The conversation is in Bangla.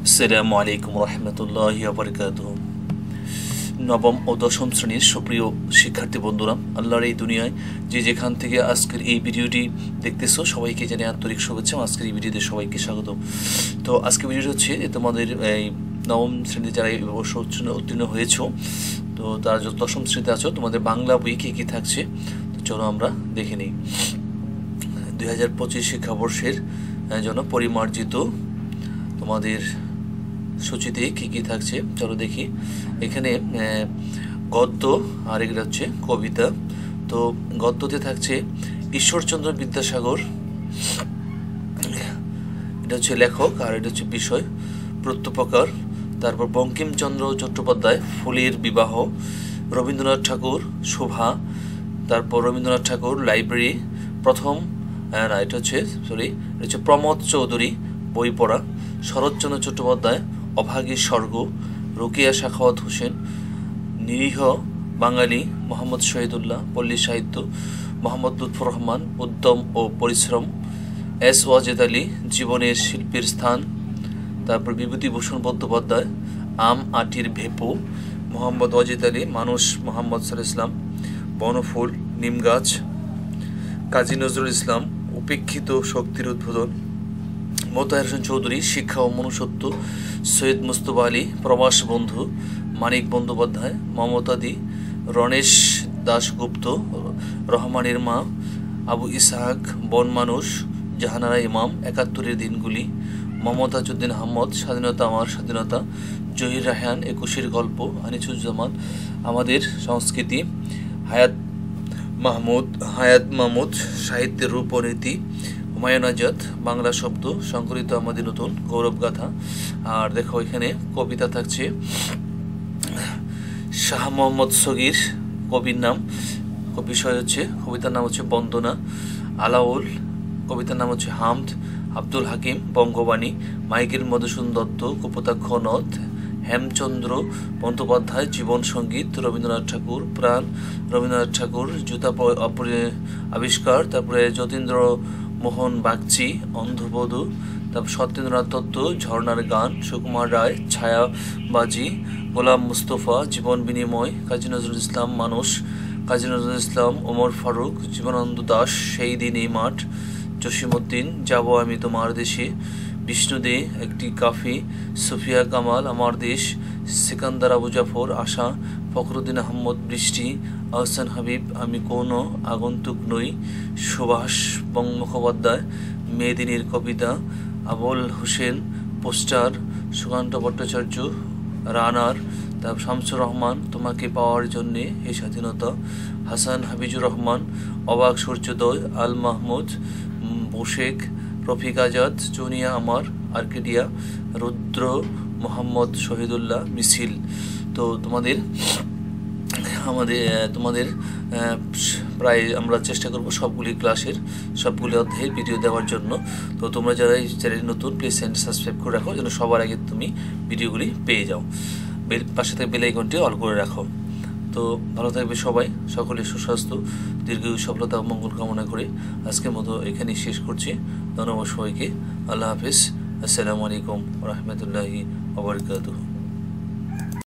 আসসালামু আলাইকুম রহমতুল্লাহি ওয়া বারাকাতুহু। নবম ও দশম শ্রেণীর সুপ্রিয় শিক্ষার্থী বন্ধুরা, আল্লাহর এই দুনিয়ায় যে যেখান থেকে আজকের এই ভিডিওটি দেখতেছো সবাইকে জানাই আন্তরিক শুভেচ্ছা। আজকের এই ভিডিওতে সবাইকে স্বাগত। তো আজকের ভিডিওটি হচ্ছে যে তোমাদের এই নবম শ্রেণীতে যারা এই বর্ষ উত্তীর্ণ হয়েছো, তো তারা যত দশম শ্রেণীতে আছো তোমাদের বাংলা বই কী কী থাকছে, তো চলো আমরা দেখে নিই। 2025 শিক্ষাবর্ষের জন্য পরিমার্জিত তোমাদের সূচিতে কী কী থাকছে চলো দেখি। এখানে গদ্য আর এগুলো হচ্ছে কবিতা। তো গদ্যতে থাকছে ঈশ্বরচন্দ্র বিদ্যাসাগর, এটা হচ্ছে লেখক, আর এটা হচ্ছে বিষয় প্রত্যুপকার। তারপর বঙ্কিমচন্দ্র চট্টোপাধ্যায় ফুলের বিবাহ, রবীন্দ্রনাথ ঠাকুর শোভা, তারপর রবীন্দ্রনাথ ঠাকুর লাইব্রেরি প্রথম, না এটা হচ্ছে প্রমোদ চৌধুরী বই পড়া, শরৎচন্দ্র চট্টোপাধ্যায় অভাগী স্বর্গ, রোকেয়া সাখাওয়াত হোসেন নিরীহ বাঙালি, মোহাম্মদ শহীদুল্লাহ পল্লী সাহিত্য, মোহাম্মদ লুৎফর রহমান উদ্যম ও পরিশ্রম, এস ওয়াজেদ আলী জীবনের শিল্পের স্থান, তারপর বিভূতিভূষণ বন্দ্যোপাধ্যায় আম আটির ভেপো, মোহাম্মদ ওয়াজেদ আলী মানুষ, মোহাম্মদ সাল্লাল্লাহু আলাইহি ওয়াসাল্লাম বনফুল নিমগাছ, কাজী নজরুল ইসলাম উপেক্ষিত শক্তির উদ্বোধন, মোতাহার হোসেন চৌধুরী শিক্ষা ও মনুষ্যত্ব, সৈয়দ মুস্তফা আলী প্রবাস বন্ধু, মানিক বন্দ্যোপাধ্যায় মমতাদি, রণেশ দাশগুপ্ত রহমানের মা, আবু ইসহাক বন মানুষ, জাহানারা ইমাম ৭১-এর দিনগুলি, মমতাজউদ্দিন আহমদ স্বাধীনতা আমার স্বাধীনতা, জহির রায়হান ২১-এর গল্প, আনিসুজ্জামান আমাদের সংস্কৃতি, হায়াত মাহমুদ সাহিত্যের রূপ ও নীতি, হুমায়ুন আজাদ বাংলা শব্দ সংকলিত আমাদের নতুন গৌরবগাথা। আর দেখো এখানে কবিতা থাকছে শাহ মোহাম্মদ সগীর কবির নাম, বিষয় হচ্ছে কবিতার নাম হচ্ছে বন্দনা, আলাউল কবিতার নাম হচ্ছে হামদ, আব্দুল হাকিম বঙ্গবাণী, মাইকেল মধুসূদন দত্ত কপোতাক্ষ নদ, হেমচন্দ্র বন্দ্যোপাধ্যায় জীবন সঙ্গীত, রবীন্দ্রনাথ ঠাকুর প্রাণ, রবীন্দ্রনাথ ঠাকুর জুতা আবিষ্কার, তারপরে যতীন্দ্র মোহন বাগচি অন্ধবধূ, তারপর সত্যেন্দ্রনাথ দত্ত ঝর্ণার গান, সুকুমার রায় ছায়াবাজি, গোলাম মুস্তফা জীবন বিনিময়, কাজী নজরুল ইসলাম মানুষ, কাজী নজরুল ইসলাম ওমর ফারুক, জীবনানন্দ দাশ সেই দিন এই মাঠ, জসিমউদ্দিন যাব আমি তোমার দেশে, বিষ্ণুদে একটি কাফি, সুফিয়া কামাল আমার দেশ, সিকান্দার আবু জাফর আশা, ফখরুদ্দিন আহমদ বৃষ্টি, আহসান হাবিব আমি কোনো আগন্তুক নই, সুভাষ মুখোপাধ্যায় মেদিনীর কবিতা, আবুল হোসেন পোস্টার, সুকান্ত ভট্টাচার্য রানার, তারপর শামসুর রহমান তোমাকে পাওয়ার জন্যে হে স্বাধীনতা, হাসান হাবিজুর রহমান অবাক সূর্যোদয়, আল মাহমুদ বোশেখ, রফিক আজাদ জুনিয়া আমার আর্কেডিয়া, রুদ্র মোহাম্মদ শহীদুল্লাহ মিছিল। তো তোমাদের প্রায় আমরা চেষ্টা করব সবগুলি ক্লাসের সবগুলি অধ্যায়ের ভিডিও দেওয়ার জন্য। তো তোমরা যারা এই চ্যানেল নতুন প্লিজ চ্যানেল সাবস্ক্রাইব করে রাখো যেন সবার আগে তুমি ভিডিওগুলি পেয়ে যাও, পাশে থেকে বেল আইকনটি অল করে রাখো। তো ভালো থাকবে সবাই, সকলে সুস্বাস্থ্য দীর্ঘায়ু সফলতা ও মঙ্গল কামনা করে আজকের মতো এখানেই শেষ করছি। ধন্যবাদ সবাইকে, আল্লাহ হাফিজ, আসসালামু আলাইকুম রহমতুল্লাহি ওয়া বারাকাতুহু।